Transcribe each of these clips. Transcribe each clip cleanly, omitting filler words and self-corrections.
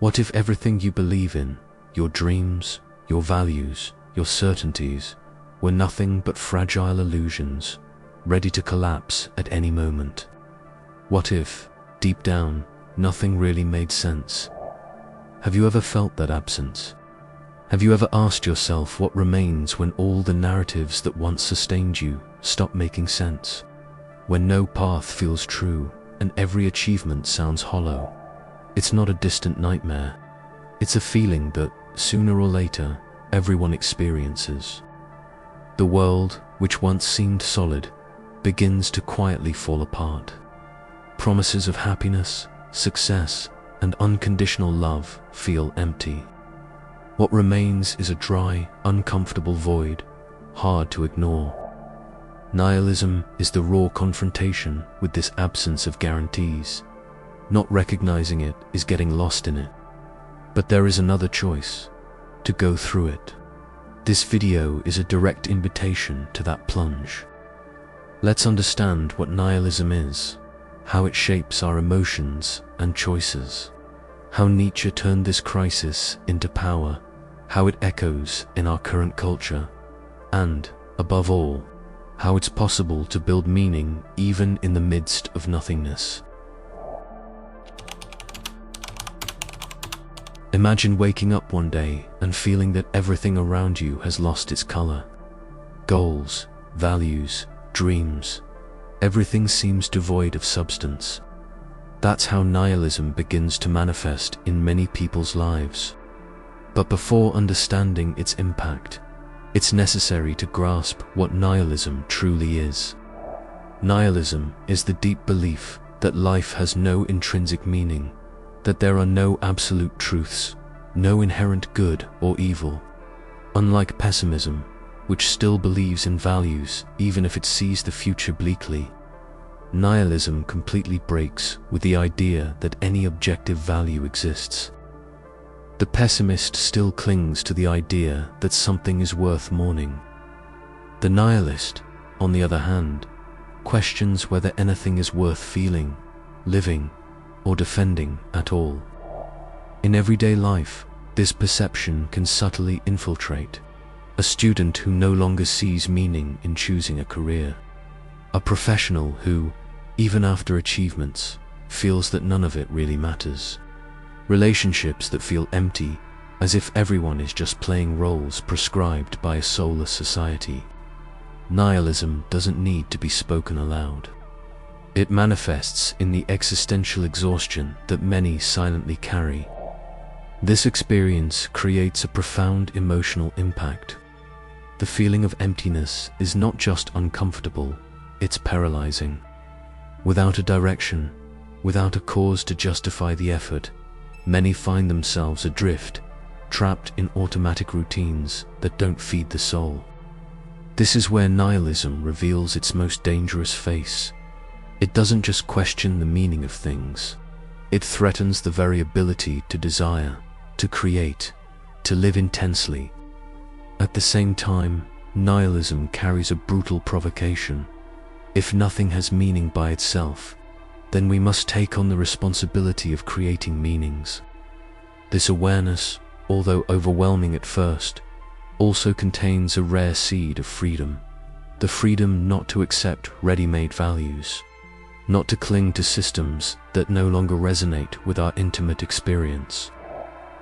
What if everything you believe in, your dreams, your values, your certainties, were nothing but fragile illusions, ready to collapse at any moment? What if, deep down, nothing really made sense? Have you ever felt that absence? Have you ever asked yourself what remains when all the narratives that once sustained you stop making sense? When no path feels true and every achievement sounds hollow? It's not a distant nightmare. It's a feeling that, sooner or later, everyone experiences. The world, which once seemed solid, begins to quietly fall apart. Promises of happiness, success, and unconditional love feel empty. What remains is a dry, uncomfortable void, hard to ignore. Nihilism is the raw confrontation with this absence of guarantees. Not recognizing it is getting lost in it. But there is another choice: to go through it. This video is a direct invitation to that plunge. Let's understand what nihilism is, how it shapes our emotions and choices, how Nietzsche turned this crisis into power, how it echoes in our current culture, and, above all, how it's possible to build meaning even in the midst of nothingness. Imagine waking up one day and feeling that everything around you has lost its color. Goals, values, dreams, everything seems devoid of substance. That's how nihilism begins to manifest in many people's lives. But before understanding its impact, it's necessary to grasp what nihilism truly is. Nihilism is the deep belief that life has no intrinsic meaning, that there are no absolute truths, no inherent good or evil. Unlike pessimism, which still believes in values even if it sees the future bleakly, nihilism completely breaks with the idea that any objective value exists. The pessimist still clings to the idea that something is worth mourning. The nihilist, on the other hand, questions whether anything is worth feeling, living, or defending at all. In everyday life, this perception can subtly infiltrate. A student who no longer sees meaning in choosing a career. A professional who, even after achievements, feels that none of it really matters. Relationships that feel empty, as if everyone is just playing roles prescribed by a soulless society. Nihilism doesn't need to be spoken aloud. It manifests in the existential exhaustion that many silently carry. This experience creates a profound emotional impact. The feeling of emptiness is not just uncomfortable, it's paralyzing. Without a direction, without a cause to justify the effort, many find themselves adrift, trapped in automatic routines that don't feed the soul. This is where nihilism reveals its most dangerous face. It doesn't just question the meaning of things. It threatens the very ability to desire, to create, to live intensely. At the same time, nihilism carries a brutal provocation. If nothing has meaning by itself, then we must take on the responsibility of creating meanings. This awareness, although overwhelming at first, also contains a rare seed of freedom. The freedom not to accept ready-made values, not to cling to systems that no longer resonate with our intimate experience.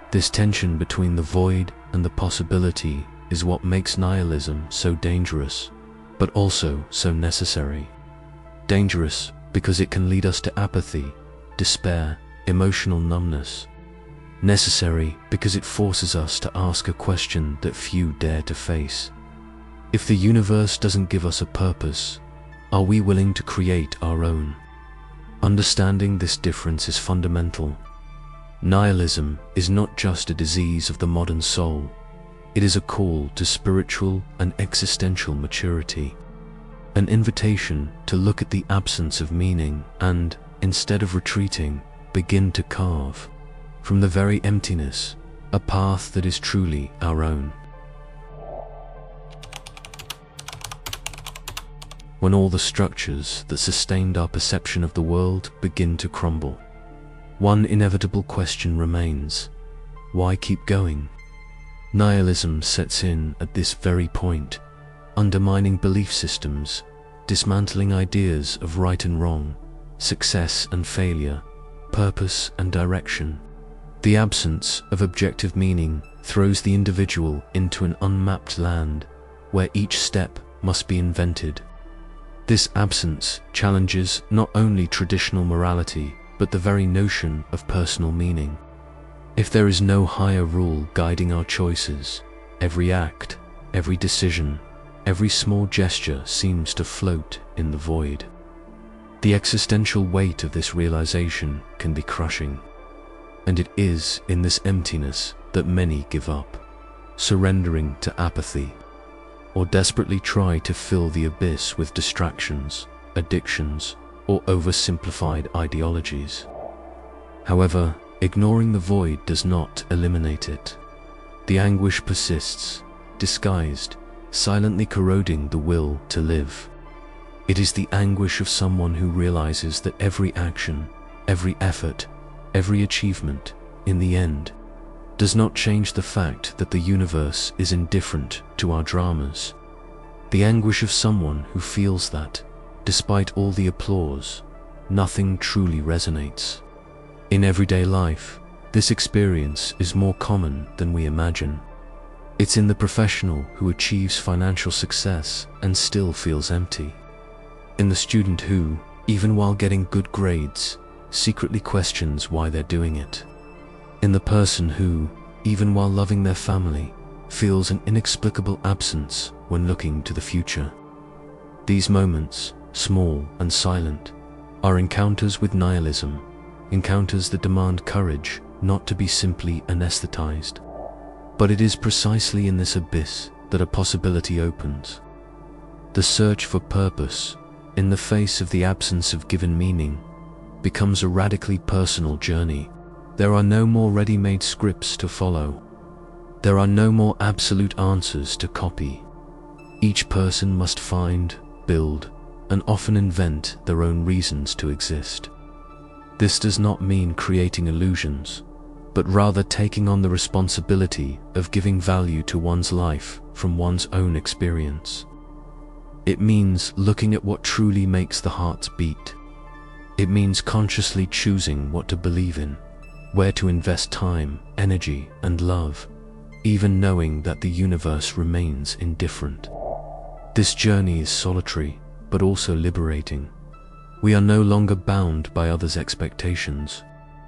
This tension between the void and the possibility is what makes nihilism so dangerous, but also so necessary. Dangerous because it can lead us to apathy, despair, emotional numbness. Necessary because it forces us to ask a question that few dare to face. If the universe doesn't give us a purpose, are we willing to create our own? Understanding this difference is fundamental. Nihilism is not just a disease of the modern soul. It is a call to spiritual and existential maturity. An invitation to look at the absence of meaning and, instead of retreating, begin to carve, from the very emptiness, a path that is truly our own. When all the structures that sustained our perception of the world begin to crumble. one inevitable question remains: why keep going? Nihilism sets in at this very point, undermining belief systems, dismantling ideas of right and wrong, success and failure, purpose and direction. The absence of objective meaning throws the individual into an unmapped land where each step must be invented. This absence challenges not only traditional morality, but the very notion of personal meaning. If there is no higher rule guiding our choices, every act, every decision, every small gesture seems to float in the void. The existential weight of this realization can be crushing, and it is in this emptiness that many give up, surrendering to apathy, or desperately try to fill the abyss with distractions, addictions, or oversimplified ideologies. However, ignoring the void does not eliminate it. The anguish persists, disguised, silently corroding the will to live. It is the anguish of someone who realizes that every action, every effort, every achievement, in the end, does not change the fact that the universe is indifferent to our dramas. The anguish of someone who feels that, despite all the applause, nothing truly resonates. In everyday life, this experience is more common than we imagine. It's in the professional who achieves financial success and still feels empty. In the student who, even while getting good grades, secretly questions why they're doing it. In the person who, even while loving their family, feels an inexplicable absence when looking to the future. These moments, small and silent, are encounters with nihilism, encounters that demand courage not to be simply anesthetized. But it is precisely in this abyss that a possibility opens. The search for purpose, in the face of the absence of given meaning, becomes a radically personal journey. There are no more ready-made scripts to follow. There are no more absolute answers to copy. Each person must find, build, and often invent their own reasons to exist. This does not mean creating illusions, but rather taking on the responsibility of giving value to one's life from one's own experience. It means looking at what truly makes the heart beat. It means consciously choosing what to believe in, where to invest time, energy, and love, even knowing that the universe remains indifferent. This journey is solitary, but also liberating. We are no longer bound by others' expectations.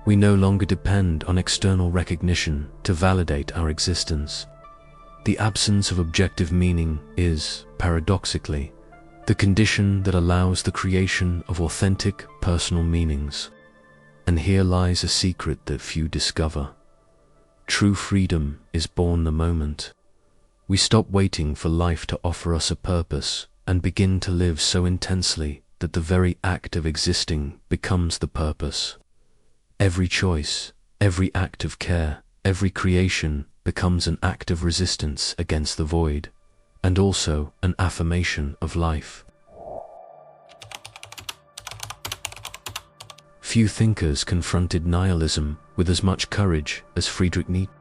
We no longer depend on external recognition to validate our existence. The absence of objective meaning is, paradoxically, the condition that allows the creation of authentic personal meanings. And here lies a secret that few discover. True freedom is born the moment we stop waiting for life to offer us a purpose and begin to live so intensely that the very act of existing becomes the purpose. Every choice, every act of care, every creation becomes an act of resistance against the void, and also an affirmation of life. Few thinkers confronted nihilism with as much courage as Friedrich Nietzsche.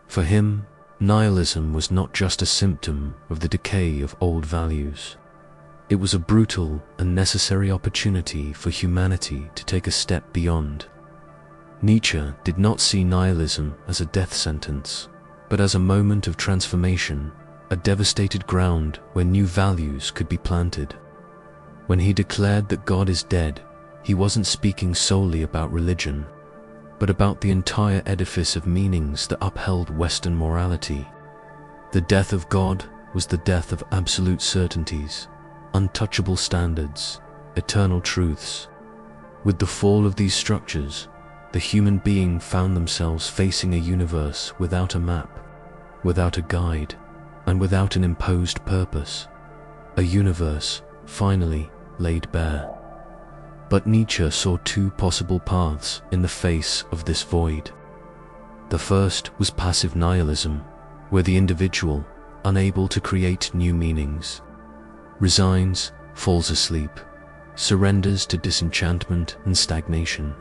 For him, nihilism was not just a symptom of the decay of old values. It was a brutal and necessary opportunity for humanity to take a step beyond. Nietzsche did not see nihilism as a death sentence, but as a moment of transformation, a devastated ground where new values could be planted. When he declared that God is dead, he wasn't speaking solely about religion, but about the entire edifice of meanings that upheld Western morality. The death of God was the death of absolute certainties, untouchable standards, eternal truths. With the fall of these structures, the human being found themselves facing a universe without a map, without a guide, and without an imposed purpose. A universe, finally, laid bare. But Nietzsche saw two possible paths in the face of this void. The first was passive nihilism, where the individual, unable to create new meanings, resigns, falls asleep, surrenders to disenchantment and stagnation.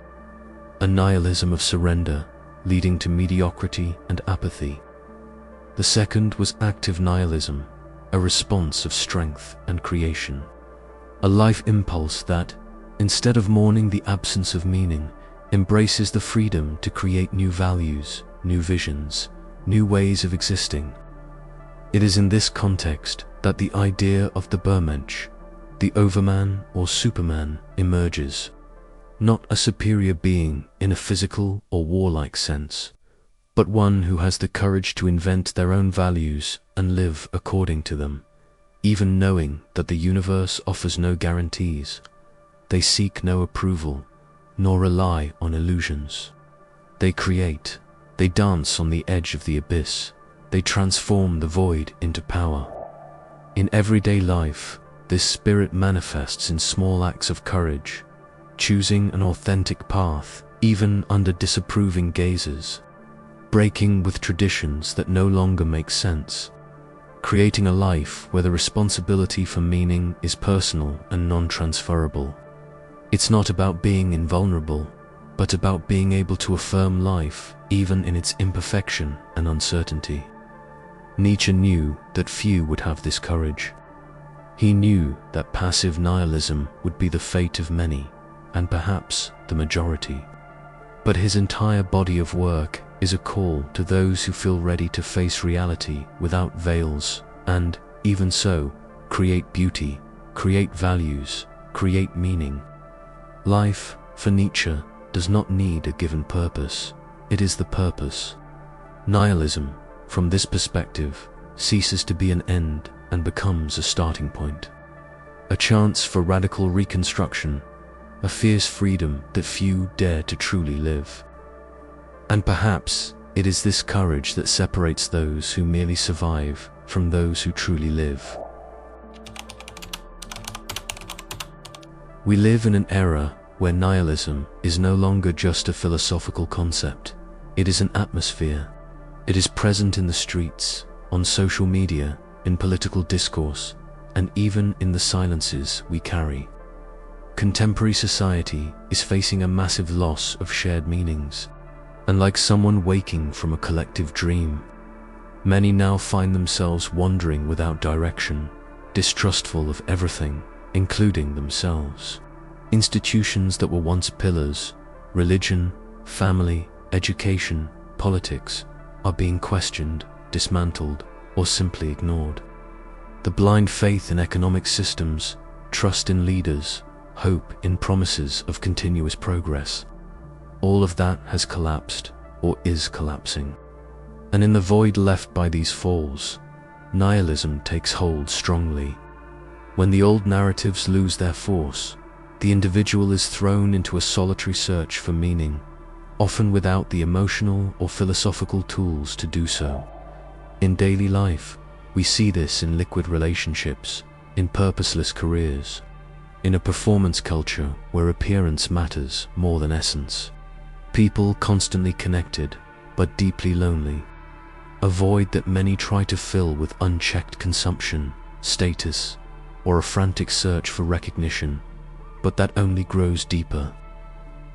a nihilism of surrender, leading to mediocrity and apathy. The second was active nihilism, a response of strength and creation. A life impulse that, instead of mourning the absence of meaning, embraces the freedom to create new values, new visions, new ways of existing. It is in this context that the idea of the Übermensch, the overman or superman, emerges. Not a superior being in a physical or warlike sense, but one who has the courage to invent their own values and live according to them, even knowing that the universe offers no guarantees. They seek no approval, nor rely on illusions. They create, they dance on the edge of the abyss, they transform the void into power. In everyday life, this spirit manifests in small acts of courage, choosing an authentic path even under disapproving gazes, breaking with traditions that no longer make sense, creating a life where the responsibility for meaning is personal and non-transferable. It's not about being invulnerable, but about being able to affirm life even in its imperfection and uncertainty. Nietzsche knew that few would have this courage. He knew that passive nihilism would be the fate of many, and perhaps the majority. But his entire body of work is a call to those who feel ready to face reality without veils and, even so, create beauty, create values, create meaning. Life, for Nietzsche, does not need a given purpose. It is the purpose. Nihilism, from this perspective, ceases to be an end and becomes a starting point. A chance for radical reconstruction, a fierce freedom that few dare to truly live. And perhaps it is this courage that separates those who merely survive from those who truly live. We live in an era where nihilism is no longer just a philosophical concept. It is an atmosphere. It is present in the streets, on social media, in political discourse, and even in the silences we carry. Contemporary society is facing a massive loss of shared meanings, and like someone waking from a collective dream, many now find themselves wandering without direction, distrustful of everything, including themselves. Institutions that were once pillars, religion, family, education, politics, are being questioned, dismantled, or simply ignored. The blind faith in economic systems, trust in leaders, hope in promises of continuous progress, all of that has collapsed or is collapsing. And in the void left by these falls, nihilism takes hold strongly. When the old narratives lose their force, the individual is thrown into a solitary search for meaning, often without the emotional or philosophical tools to do so. In daily life, we see this in liquid relationships, in purposeless careers, in a performance culture where appearance matters more than essence. People constantly connected, but deeply lonely. A void that many try to fill with unchecked consumption, status, or a frantic search for recognition, but that only grows deeper.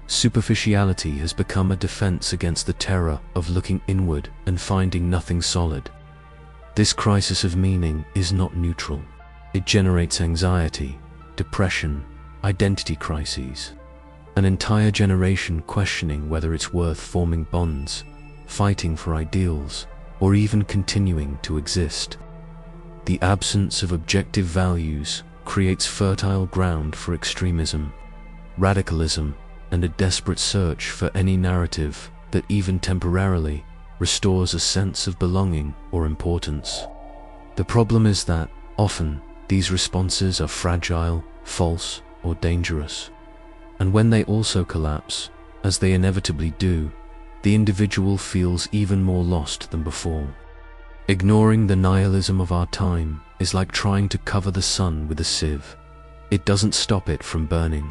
Superficiality has become a defense against the terror of looking inward and finding nothing solid. This crisis of meaning is not neutral. It generates anxiety, depression, identity crises. An entire generation questioning whether it's worth forming bonds, fighting for ideals, or even continuing to exist. The absence of objective values creates fertile ground for extremism, radicalism, and a desperate search for any narrative that even temporarily restores a sense of belonging or importance. The problem is that, often, these responses are fragile, false, or dangerous. And when they also collapse, as they inevitably do, the individual feels even more lost than before. Ignoring the nihilism of our time is like trying to cover the sun with a sieve. It doesn't stop it from burning.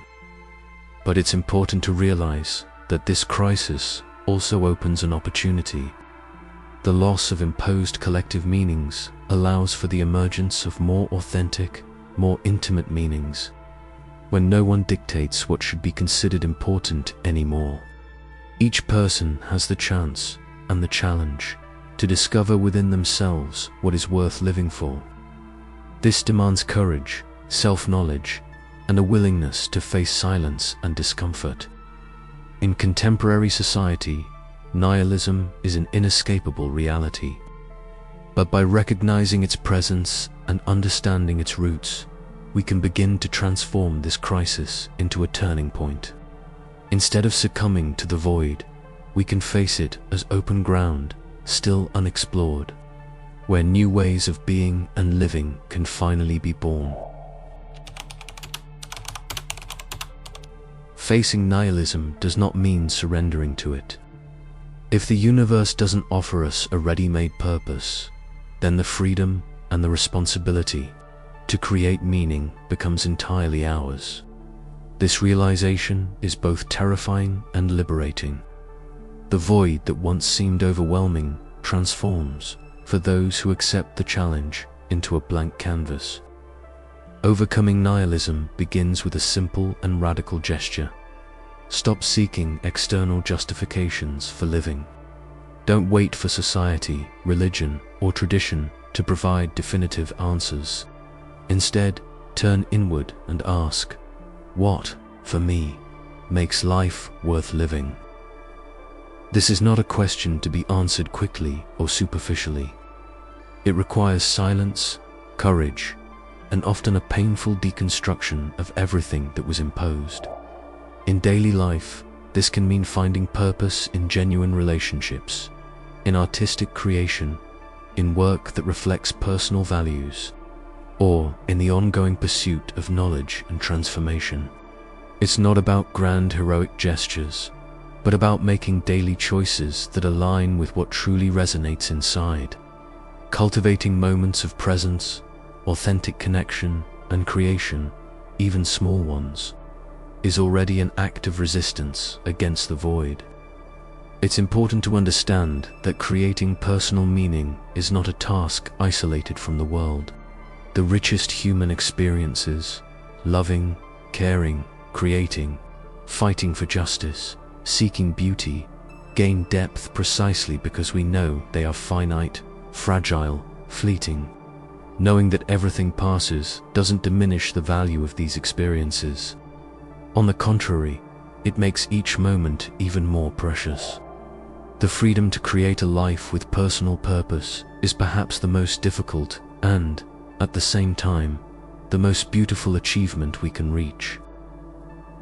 But it's important to realize that this crisis also opens an opportunity. The loss of imposed collective meanings allows for the emergence of more authentic, more intimate meanings, when no one dictates what should be considered important anymore. Each person has the chance and the challenge to discover within themselves what is worth living for. This demands courage, self-knowledge, and a willingness to face silence and discomfort. In contemporary society, nihilism is an inescapable reality. But by recognizing its presence and understanding its roots, we can begin to transform this crisis into a turning point. Instead of succumbing to the void, we can face it as open ground, still unexplored, where new ways of being and living can finally be born. Facing nihilism does not mean surrendering to it. If the universe doesn't offer us a ready-made purpose, then the freedom and the responsibility to create meaning becomes entirely ours. This realization is both terrifying and liberating. The void that once seemed overwhelming transforms, for those who accept the challenge, into a blank canvas. Overcoming nihilism begins with a simple and radical gesture. Stop seeking external justifications for living. Don't wait for society, religion, or tradition to provide definitive answers. Instead, turn inward and ask, what, for me, makes life worth living? This is not a question to be answered quickly or superficially. It requires silence, courage, and often a painful deconstruction of everything that was imposed. In daily life, this can mean finding purpose in genuine relationships, in artistic creation, in work that reflects personal values, or in the ongoing pursuit of knowledge and transformation. It's not about grand heroic gestures, but about making daily choices that align with what truly resonates inside. Cultivating moments of presence, authentic connection, and creation, even small ones, is already an act of resistance against the void. It's important to understand that creating personal meaning is not a task isolated from the world. The richest human experiences, loving, caring, creating, fighting for justice, seeking beauty, gain depth precisely because we know they are finite, fragile, fleeting. Knowing that everything passes doesn't diminish the value of these experiences. On the contrary, it makes each moment even more precious. The freedom to create a life with personal purpose is perhaps the most difficult and, at the same time, the most beautiful achievement we can reach.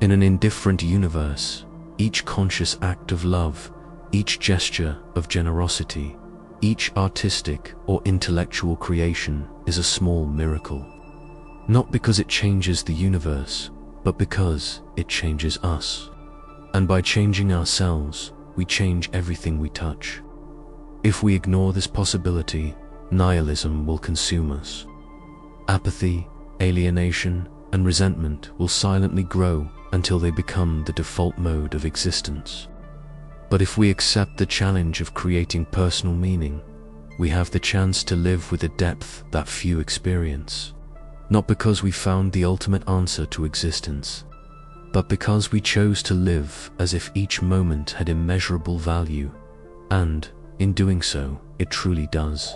In an indifferent universe, each conscious act of love, each gesture of generosity, each artistic or intellectual creation is a small miracle. Not because it changes the universe, but because it changes us. And by changing ourselves, we change everything we touch. If we ignore this possibility, nihilism will consume us. Apathy, alienation, and resentment will silently grow until they become the default mode of existence. But if we accept the challenge of creating personal meaning, we have the chance to live with a depth that few experience. Not because we found the ultimate answer to existence, but because we chose to live as if each moment had immeasurable value, and, in doing so, it truly does.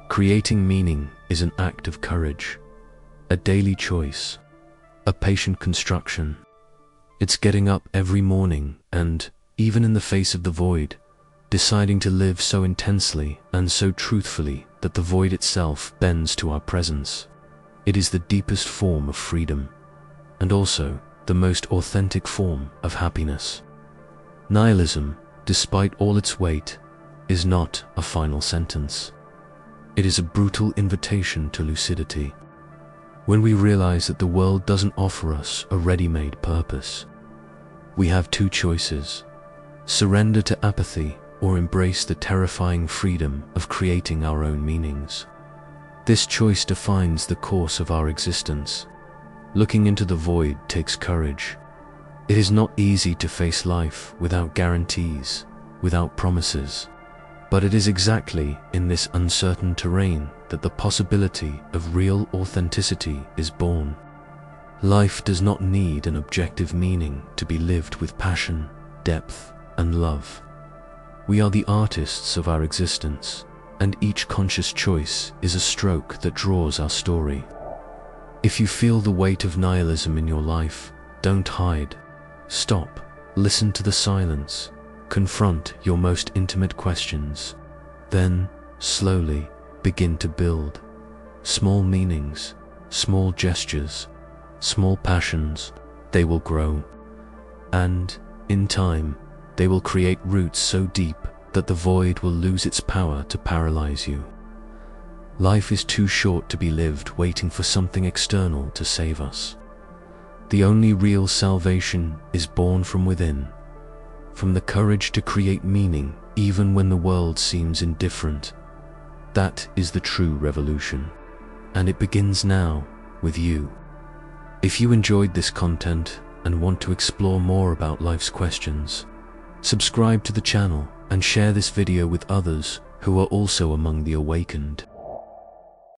Creating meaning is an act of courage, a daily choice, a patient construction. It's getting up every morning and, even in the face of the void, deciding to live so intensely and so truthfully that the void itself bends to our presence. It is the deepest form of freedom, and also the most authentic form of happiness. Nihilism, despite all its weight, is not a final sentence. It is a brutal invitation to lucidity. When we realize that the world doesn't offer us a ready-made purpose, we have two choices: surrender to apathy or embrace the terrifying freedom of creating our own meanings. This choice defines the course of our existence. Looking into the void takes courage. It is not easy to face life without guarantees, without promises. But it is exactly in this uncertain terrain that the possibility of real authenticity is born. Life does not need an objective meaning to be lived with passion, depth, and love. We are the artists of our existence, and each conscious choice is a stroke that draws our story. If you feel the weight of nihilism in your life, don't hide. Stop, listen to the silence, confront your most intimate questions. Then, slowly, begin to build. Small meanings, small gestures, small passions, they will grow. And, in time, they will create roots so deep that the void will lose its power to paralyze you. Life is too short to be lived waiting for something external to save us. The only real salvation is born from within, from the courage to create meaning even when the world seems indifferent. That is the true revolution, and it begins now with you. If you enjoyed this content and want to explore more about life's questions, subscribe to the channel and share this video with others who are also among the awakened.